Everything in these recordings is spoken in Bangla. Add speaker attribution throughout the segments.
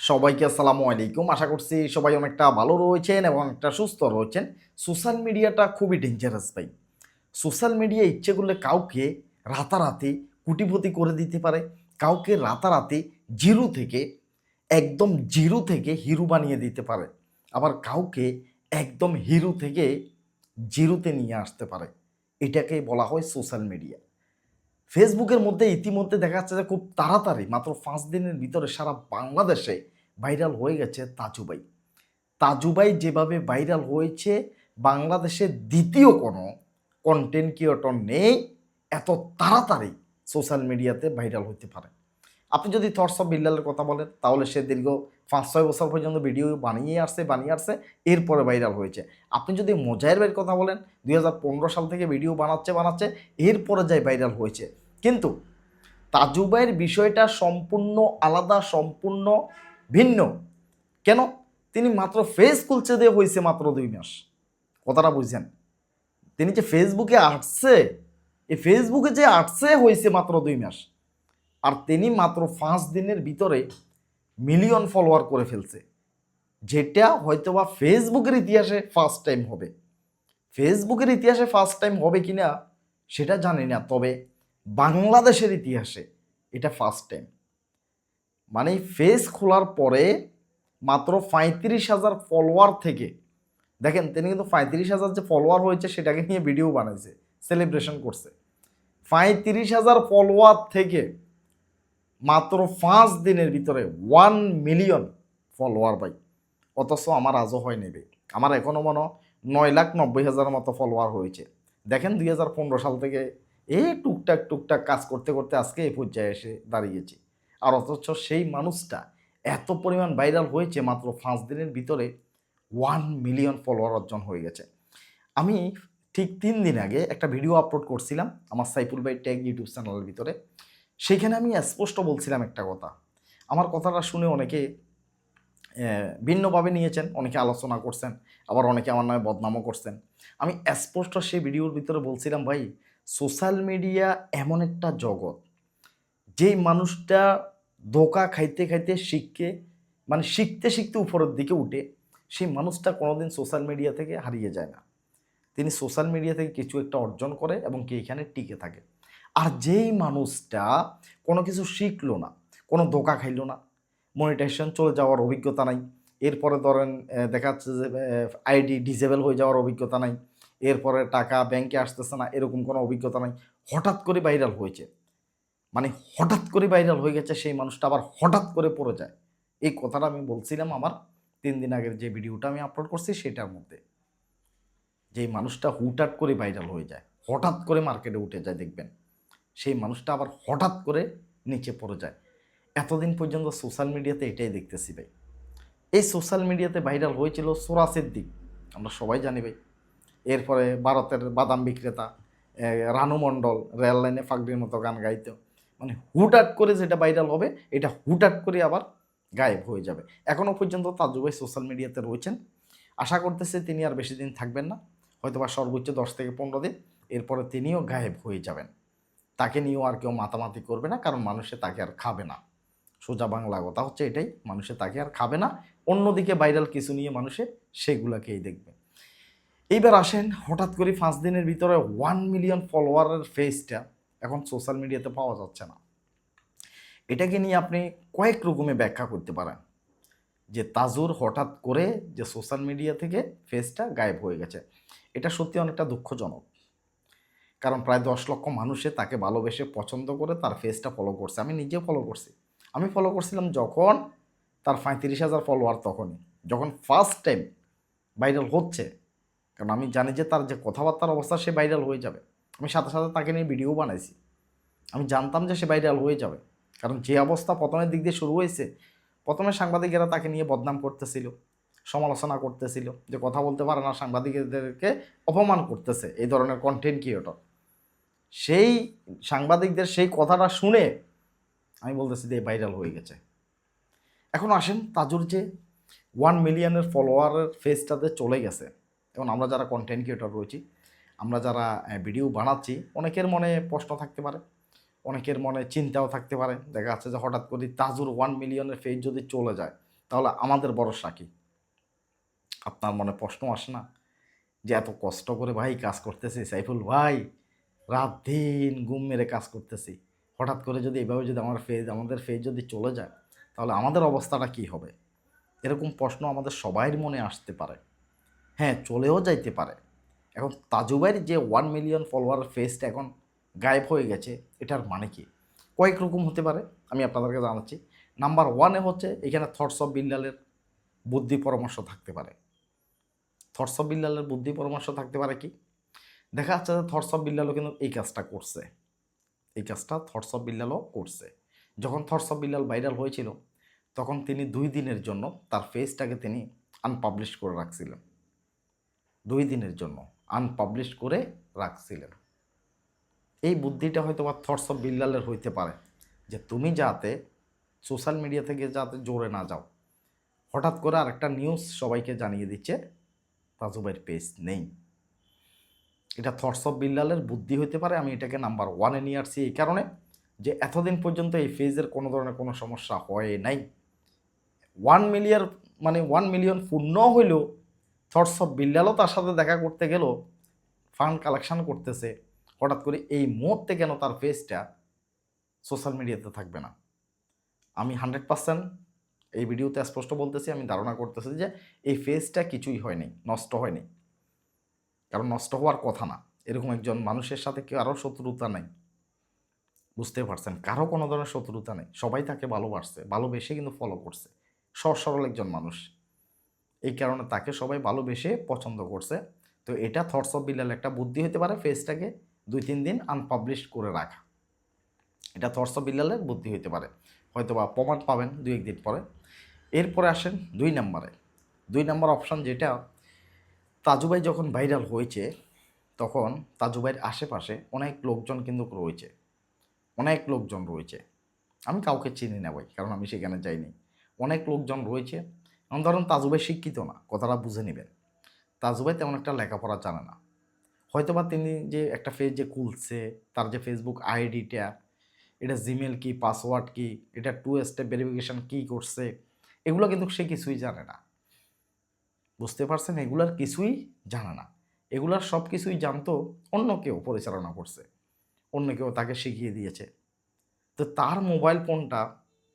Speaker 1: সবাইকে আসসালামু আলাইকুম। আশা করছি সবাই অনেকটা ভালো রয়েছেন এবং একটা সুস্থ রয়েছেন। সোশ্যাল মিডিয়াটা খুবই ডেঞ্জারাস ভাই। সোশ্যাল মিডিয়া ইচ্ছে করলে কাউকে রাতারাতি কোটিপতি করে দিতে পারে, কাউকে রাতারাতি জিরো থেকে একদম জিরো থেকে হিরো বানিয়ে দিতে পারে, আবার কাউকে একদম হিরো থেকে জিরোতে নিয়ে আসতে পারে। এটাকেই বলা হয় সোশ্যাল মিডিয়া। ফেসবুকের মধ্যে ইতিমধ্যে দেখা যাচ্ছে যে খুব তাড়াতাড়ি মাত্র 5 দিনের ভিতরে সারা বাংলাদেশে ভাইরাল হয়ে গেছে তাজুবাই। তাজুবাই যেভাবে ভাইরাল হয়েছে, বাংলাদেশে দ্বিতীয় কোনো কন্টেন্ট ক্রিয়েটর নেই এত তাড়াতাড়ি সোশ্যাল মিডিয়াতে ভাইরাল হতে পারে। আপনি যদি থটস অফ বিল্লালের কথা বলেন, তাহলে সে দীর্ঘ 5-6 বছর পর্যন্ত ভিডিও বানিয়ে আসছে, এরপরে ভাইরাল হয়েছে। আপনি যদি মোজাহের ভাইয়ের কথা বলেন, 2015 সাল থেকে ভিডিও বানাচ্ছে, এরপরে যাই ভাইরাল হয়েছে। কিন্তু তাজুবাইয়ের বিষয়টা সম্পূর্ণ আলাদা, সম্পূর্ণ ভিন্ন। কেন? তিনি মাত্র ফেস খুলছে দিয়ে হয়েছে মাত্র 2 মাস। কথাটা বুঝছেন? তিনি যে ফেসবুকে আসছে, এই ফেসবুকে যে আসছে হয়েছে মাত্র 2 মাস। আর তিনি মাত্র 5 দিনের ভিতরে মিলিয়ন ফলোয়ার করে ফেলছে, যেটা হয়তোবা ফেসবুকের ইতিহাসে ফার্স্ট টাইম হবে। ফেসবুকের ইতিহাসে ফার্স্ট টাইম হবে কিনা সেটা জানি না, তবে বাংলাদেশের ইতিহাসে এটা ফার্স্ট টাইম। মানে ফেস খোলার পরে মাত্র 35,000 ফলোয়ার থেকে, দেখেন তিনি কিন্তু 35,000 যে ফলোয়ার হয়েছে সেটাকে নিয়ে ভিডিও বানাইছে, সেলিব্রেশন করছে। 35,000 ফলোয়ার থেকে মাত্র 5 দিনের ভিতরে 1 মিলিয়ন ফলোয়ার ভাই। অথচ আমার আজও হয় নেবে, আমার এখনও মনে 9,90,000 মতো ফলোয়ার হয়েছে। দেখেন 2015 সাল থেকে এই টুকটাক কাজ করতে করতে আজকে এই পর্যায়ে এসে দাঁড়িয়েছি। আর অথচ সেই মানুষটা এত পরিমাণ ভাইরাল হয়েছে মাত্র 5 দিনের ভিতরে 1 মিলিয়ন ফলোয়ার অর্জন হয়ে গেছে। আমি ঠিক 3 দিন আগে একটা ভিডিও আপলোড করছিলাম আমার সাইফুল ভাই ট্যাগ ইউটিউব চ্যানেলের ভিতরে। সেইখানে আমি স্পষ্ট বলছিলাম একটা কথা। আমার কথাটা শুনে অনেকে ভিন্নভাবে নিয়েছেন, অনেকে আলোচনা করছেন, আবার অনেকে আমার নামে বদনামও করছেন। আমি স্পষ্ট সেই ভিডিওর ভিতরে বলছিলাম, ভাই সোশ্যাল মিডিয়া এমন একটা জগৎ, যেই মানুষটা ধোঁকা খাইতে খাইতে শিখতে শিখতে উপরের দিকে উঠে, সেই মানুষটা কোনোদিন সোশ্যাল মিডিয়া থেকে হারিয়ে যায় না। তিনি সোশ্যাল মিডিয়া থেকে কিছু একটা অর্জন করে এবং কি এখানে টিকে থাকে। আর যেই মানুষটা কোনো কিছু শিখলো না, কোনো ধোঁকা খাইলো না, মনিটাইজেশন চলে যাওয়ার অভিজ্ঞতা নাই, এরপরে ধরেন দেখা যাচ্ছে যে আইডি ডিসেবল হয়ে যাওয়ার অভিজ্ঞতা নাই, এরপরে টাকা ব্যাংকে আসতেছে না, এরকম কোনো অভিজ্ঞতা নাই, হঠাৎ করে ভাইরাল হয়েছে, মানে হঠাৎ করে ভাইরাল হয়ে গেছে, সেই মানুষটা আবার হঠাৎ করে পড়ে যায়। এই কথাটা আমি বলছিলাম আমার 3 দিন আগের যে ভিডিওটা আমি আপলোড করছি সেটার মধ্যে। যেই মানুষটা হুটহাট করে ভাইরাল হয়ে যায়, হঠাৎ করে মার্কেটে উঠে যায়, দেখবেন সেই মানুষটা আবার হঠাৎ করে নিচে পড়ে যায়। এতদিন পর্যন্ত সোশ্যাল মিডিয়াতে এটাই দেখতেছি ভাই। এই সোশ্যাল মিডিয়াতে ভাইরাল হয়েছিল সোরা সিদ্দিক, আমরা সবাই জানি ভাই। এরপরে ভারতের বাদাম বিক্রেতা রানু মণ্ডল রেল লাইনে ফাগড়ির মতো গান গাইতো। মানে হুটহাট করে যেটা ভাইরাল হবে, এটা হুটহাট করে আবার গায়েব হয়ে যাবে। এখনও পর্যন্ত তাজু ভাই সোশ্যাল মিডিয়াতে রয়েছেন। আশা করতেছে তিনি আর বেশি দিন থাকবেন না, হয়তোবা সর্বোচ্চ 10 থেকে 15 দিন, এরপরে তিনিও গায়েব হয়ে যাবেন। তাকে নিয়েও আর কেউ মাতামাতি করবে না, কারণ মানুষে তাকে আর খাবে না। সোজা বাংলা কথা হচ্ছে এটাই, মানুষে তাকে আর খাবে না। অন্যদিকে ভাইরাল কিছু নিয়ে মানুষে সেগুলাকেই দেখবে। এইবার আসেন, হঠাৎ করে 5 দিনের ভিতরে 1 মিলিয়ন ফলোয়ারের ফেসটা এখন সোশ্যাল মিডিয়াতে পাওয়া যাচ্ছে না। এটাকে নিয়ে আপনি কয়েক রকমে ব্যাখ্যা করতে পারেন, যে তাজুর হঠাৎ করে যে সোশ্যাল মিডিয়া থেকে ফেসটা গায়েব হয়ে গেছে, এটা সত্যি অনেকটা দুঃখজনক। কারণ প্রায় 10 লক্ষ মানুষে তাকে ভালোবেসে পছন্দ করে তার ফেসটা ফলো করছে, আমি নিজেও ফলো করছি। আমি ফলো করছিলাম যখন তার 35,000 ফলোয়ার, তখনই যখন ফার্স্ট টাইম ভাইরাল হচ্ছে। কারণ আমি জানি যে তার যে কথাবার্তার অবস্থা, সে ভাইরাল হয়ে যাবে। আমি সাথে সাথে তাকে নিয়ে ভিডিও বানাইছি, আমি জানতাম যে সে ভাইরাল হয়ে যাবে। কারণ যে অবস্থা প্রথমের দিক দিয়ে শুরু হয়েছে, প্রথমে সাংবাদিকেরা তাকে নিয়ে বদনাম করতেছিল, সমালোচনা করতেছিল, যে কথা বলতে পারে না, সাংবাদিকদেরকে অপমান করতেছে এই ধরনের কন্টেন্ট ক্রিয়েটর। সেই সাংবাদিকদের সেই কথাটা শুনে আমি বলতেছি যে ভাইরাল হয়ে গেছে। এখন আসেন, তাজুর যে 1 মিলিয়নের ফলোয়ারের ফেসটাতে চলে গেছে, এখন আমরা যারা কন্টেন্ট ক্রিয়েটর রয়েছি, আমরা যারা ভিডিও বানাচ্ছি, অনেকের মনে প্রশ্ন থাকতে পারে, অনেকের মনে চিন্তাও থাকতে পারে। দেখা যাচ্ছে যে হঠাৎ করে তাজুর 1 মিলিয়নের ফেস যদি চলে যায়, তাহলে আমাদের ভরসা কি? আপনার মনে প্রশ্ন আসে না যে এত কষ্ট করে ভাই কাজ করতেছি সাইফুল ভাই, রাত দিন ঘুম মেরে কাজ করতেছি, হঠাৎ করে যদি এভাবে যদি আমাদের ফেজ যদি চলে যায় তাহলে আমাদের অবস্থাটা কি হবে? এরকম প্রশ্ন আমাদের সবাইয়ের মনে আসতে পারে। হ্যাঁ, চলেও যাইতে পারে। এখন তাজুবের যে 1 মিলিয়ন ফলোয়ার ফেসটা এখন গায়েব হয়ে গেছে, এটার মানে কি? কয়েক রকম হতে পারে, আমি আপনাদেরকে জানাচ্ছি। নাম্বার ওয়ানে হচ্ছে এখানে থটস অফ বিল্লালের বুদ্ধি পরামর্শ থাকতে পারে। থটস অফ বিল্লালের বুদ্ধি পরামর্শ থাকতে পারে কি? দেখা যাচ্ছে যে থটস অফ বিল্লালও কিন্তু এই কাজটা করছে, এই কাজটা থটস অফ বিল্লালও করছে। যখন থটস অফ বিল্লাল ভাইরাল হয়েছিল তখন তিনি 2 দিনের জন্য তার ফেসটাকে তিনি আনপাবলিশ করে রাখছিলেন। 2 দিনের জন্য আনপাবলিশ করে রাখছিলেন। এই বুদ্ধিটা হয়তো বা থটস অফ বিল্লালের হইতে পারে যে তুমি যাতে সোশ্যাল মিডিয়া থেকে যাতে জোরে না যাও। হঠাৎ করে আরেকটা নিউজ সবাইকে জানিয়ে দিচ্ছে তাজু ভাইয়ের পেজ নেই। এটা থটস অফ বিল্লালের বুদ্ধি হইতে পারে। আমি এটাকে নাম্বার ওয়ানে নিয়ে আসছি এই কারণে যে এতদিন পর্যন্ত এই ফেজের কোনো ধরনের কোনো সমস্যা হয় নাই। 1 মিলিয়ন মানে 1 মিলিয়ন পূর্ণ হইলেও থটস অফ বিল্লালও তার সাথে দেখা করতে গেল, ফান্ড কালেকশন করতেছে, হঠাৎ করে এই মুহূর্তে কেন তার ফেজটা সোশ্যাল মিডিয়াতে থাকবে না? আমি 100% এই ভিডিওতে স্পষ্ট বলতেছি, আমি ধারণা করতেছি যে এই ফেজটা কিছুই হয়নি, নষ্ট হয়নি। কারণ নষ্ট হওয়ার কথা না। এরকম একজন মানুষের সাথে কেউ আরও শত্রুতা নেই, বুঝতে পারছেন? কারো কোনো ধরনের শত্রুতা নেই, সবাই তাকে ভালোবাসছে, ভালোবেসে কিন্তু ফলো করছে। সহজ সরল একজন মানুষ, এই কারণে তাকে সবাই ভালোবেসে পছন্দ করছে। তো এটা থটস অফ বিল্লাল একটা বুদ্ধি হতে পারে, ফেজটাকে 2-3 দিন আনপাবলিশ করে রাখা। এটা থটস অফ বিল্লালের বুদ্ধি হতে পারে, হয়তো বা প্রমাণ পাবেন 2-1 দিন পরে। এরপরে আসেন 2 নম্বরে। 2 নম্বর অপশান যেটা, তাজু ভাই যখন ভাইরাল হয়েছে তখন তাজু ভাইয়ের আশেপাশে অনেক লোকজন কিন্তু রয়েছে, অনেক লোকজন রয়েছে। আমি কাউকে চিনি না ভাই, কারণ আমি সেখানে যাইনি। অনেক লোকজন রয়েছে। যেমন ধরুন তাজু ভাই শিক্ষিত না, কথাটা বুঝে নেবেন। তাজু ভাই তেমন একটা লেখাপড়া জানে না। হয়তোবা তিনি যে একটা পেজ যে খুলছে, তার যে ফেসবুক আইডিটা, এটা জিমেল কি, পাসওয়ার্ড কি, এটা 2 স্টেপ ভেরিফিকেশন কী করছে, এগুলো কিন্তু সে কিছুই জানে না। বুঝতে পারছেন? এগুলার কিছুই জানে না। এগুলার সব কিছুই জানতো অন্য কেউ পরিচালনা করছে, অন্য কেউ তাকে শিখিয়ে দিয়েছে। তো তার মোবাইল ফোনটা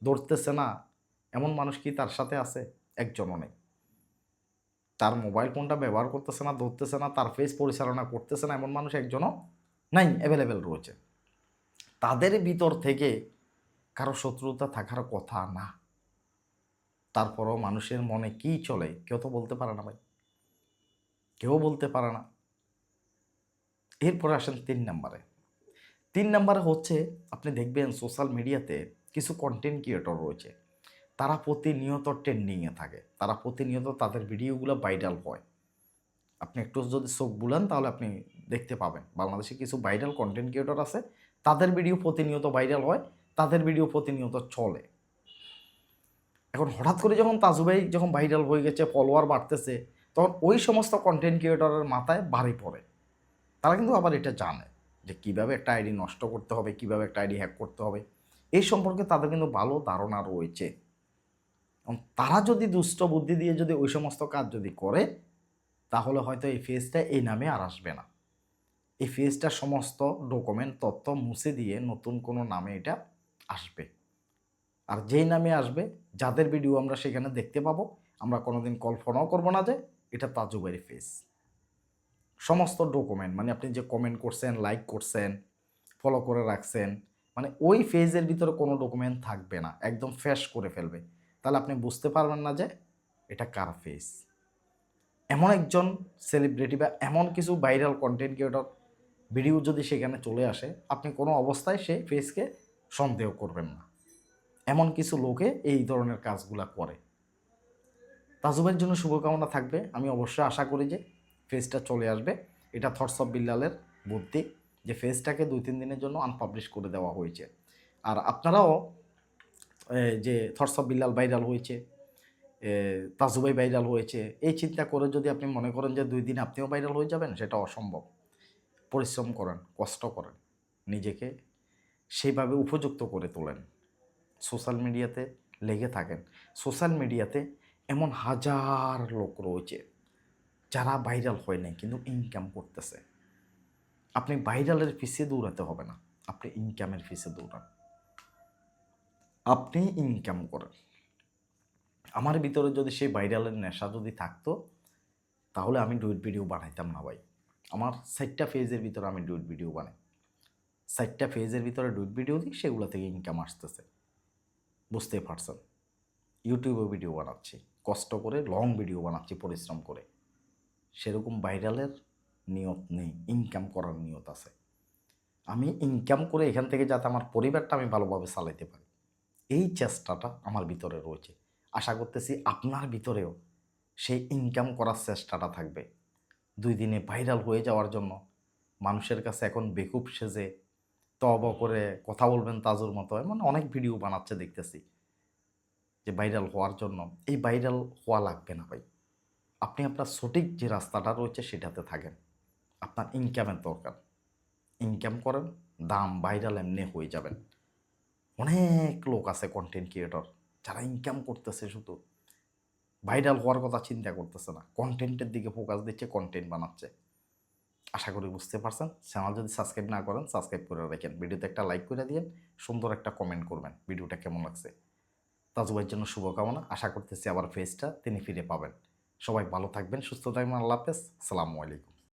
Speaker 1: ধরতেছে না এমন মানুষ কি তার সাথে আছে? একজনও নেই। তার মোবাইল ফোনটা ব্যবহার করতেছে না, ধরতেছে না, তার ফেস পরিচালনা করতেছে না এমন মানুষ একজনও নাই, অ্যাভেলেবেল রয়েছে। তাদের ভিতর থেকে কারো শত্রুতা থাকার কথা না। তারপরও মানুষের মনে কী চলে কেউ তো বলতে পারে না ভাই, কেউ বলতে পারে না। এরপরে আসেন 3 নম্বরে। 3 নম্বরে হচ্ছে আপনি দেখবেন সোশ্যাল মিডিয়াতে কিছু কন্টেন্ট ক্রিয়েটর রয়েছে, তারা প্রতিনিয়ত ট্রেন্ডিংয়ে থাকে, তারা প্রতিনিয়ত তাদের ভিডিওগুলো ভাইরাল হয়। আপনি একটু যদি চোখ বুলান তাহলে আপনি দেখতে পাবেন বাংলাদেশে কিছু ভাইরাল কন্টেন্ট ক্রিয়েটর আছে, তাদের ভিডিও প্রতিনিয়ত ভাইরাল হয়, তাদের ভিডিও প্রতিনিয়ত চলে। এখন হঠাৎ করে যখন তাজু ভাই যখন ভাইরাল হয়ে গেছে, ফলোয়ার বাড়তেছে, তখন ওই সমস্ত কন্টেন্ট ক্রিয়েটরের মাথায় ভারী পড়ে। তারা কিন্তু আবার এটা জানে যে কীভাবে একটা আইডি নষ্ট করতে হবে, কীভাবে একটা আইডি হ্যাক করতে হবে, এই সম্পর্কে তাদের কিন্তু ভালো ধারণা রয়েছে। এবং তারা যদি দুষ্ট বুদ্ধি দিয়ে যদি ওই সমস্ত কাজ যদি করে তাহলে হয়তো এই ফেজটা এই নামে আর আসবে না। এই ফেজটার সমস্ত ডকুমেন্ট তথ্য মুছে দিয়ে নতুন কোনো নামে এটা আসবে। আর যেই নামে আসবে, যাদের ভিডিও আমরা সেখানে দেখতে পাবো, আমরা কোনোদিন কল্পনাও করবো না যে এটা তাজুবের ফেজ। সমস্ত ডকুমেন্ট মানে আপনি যে কমেন্ট করছেন, লাইক করছেন, ফলো করে রাখছেন, মানে ওই ফেজের ভিতরে কোনো ডকুমেন্ট থাকবে না, একদম ফ্রেশ করে ফেলবে। তাহলে আপনি বুঝতে পারবেন না যে এটা কার ফেজ। এমন একজন সেলিব্রিটি বা এমন কিছু ভাইরাল কন্টেন্ট ক্রিয়েটর ভিডিও যদি সেখানে চলে আসে, আপনি কোনো অবস্থায় সেই ফেজকে সন্দেহ করবেন না। এমন কিছু লোকে এই ধরনের কাজগুলা করে। তাজুবের জন্য শুভকামনা থাকবে। আমি অবশ্যই আশা করি যে ফেজটা চলে আসবে। এটা থটস অফ বিল্লালের বুদ্ধি যে ফেজটাকে 2-3 দিনের জন্য আনপাবলিশ করে দেওয়া হয়েছে। আর আপনারাও যে থটস অফ বিল্লাল ভাইরাল হয়েছে, তাজুভাই ভাইরাল হয়েছে, এই চিন্তা করে যদি আপনি মনে করেন যে 2 দিন আপনিও ভাইরাল হয়ে যাবেন, সেটা অসম্ভব। পরিশ্রম করেন, কষ্ট করেন, নিজেকে সেইভাবে উপযুক্ত করে তোলেন। সোশ্যাল মিডিয়াতে লেগে থাকেন। সোশ্যাল মিডিয়াতে এমন হাজার লোক রয়েছে যারা ভাইরাল হয় নাই কিন্তু ইনকাম করতেছে। আপনি ভাইরালের পিছিয়ে দৌড়াতে হবে না, আপনি ইনকামের পিছিয়ে দৌড়ান, আপনি ইনকাম করেন। আমার ভিতরে যদি সেই ভাইরালের নেশা যদি থাকতো তাহলে আমি ডুইট ভিডিও বানাইতাম না ভাই। আমার 4টা ফেজের ভিতরে আমি ডুইট ভিডিও বানাই, 4টা ফেজের ভিতরে ডুইট ভিডিও দিই, সেগুলো থেকে ইনকাম আসতেছে। বুঝতেই পারছেন, ইউটিউবে ভিডিও বানাচ্ছি, কষ্ট করে লং ভিডিও বানাচ্ছি পরিশ্রম করে। সেরকম ভাইরালের নিয়ত নেই, ইনকাম করার নিয়ত আছে। আমি ইনকাম করে এখান থেকে যাতে আমার পরিবারটা আমি ভালোভাবে চালাইতে পারি, এই চেষ্টাটা আমার ভিতরে রয়েছে। আশা করতেছি আপনার ভিতরেও সেই ইনকাম করার চেষ্টাটা থাকবে। 2 দিনে ভাইরাল হয়ে যাওয়ার জন্য মানুষের কাছে এখন বেকুব সেজে তওবা করে কথা বলবেন তাজুর মতো, এমন অনেক ভিডিও বানাচ্ছে দেখতেছি যে ভাইরাল হওয়ার জন্য। এই ভাইরাল হওয়া লাগবে না ভাই। আপনি আপনার সঠিক যে রাস্তাটা রয়েছে সেটাতে থাকেন। আপনার ইনকামের দরকার, ইনকাম করেন, দাম ভাইরাল এমনি হয়ে যাবেন। অনেক লোক আছে কন্টেন্ট ক্রিয়েটর যারা ইনকাম করতেছে, শুধু ভাইরাল হওয়ার কথা চিন্তা করতেছে না, কন্টেন্টের দিকে ফোকাস দিচ্ছে, কন্টেন্ট বানাচ্ছে। আশা করি বুঝতে পারছেন। চ্যানেল যদি সাবস্ক্রাইব না করেন সাবস্ক্রাইব করে রাখেন, ভিডিওতে একটা লাইক করে দিন, সুন্দর একটা কমেন্ট করবেন ভিডিওটা কেমন লাগছে। তাজু ভাইয়ের জন্য শুভকামনা। আশা করতেছি আবার ফেসটা তিনি ফিরে পাবেন। সবাই ভালো থাকবেন, সুস্থ থাকবেন। আল্লাহ হাফেজ, আসসালামু আলাইকুম।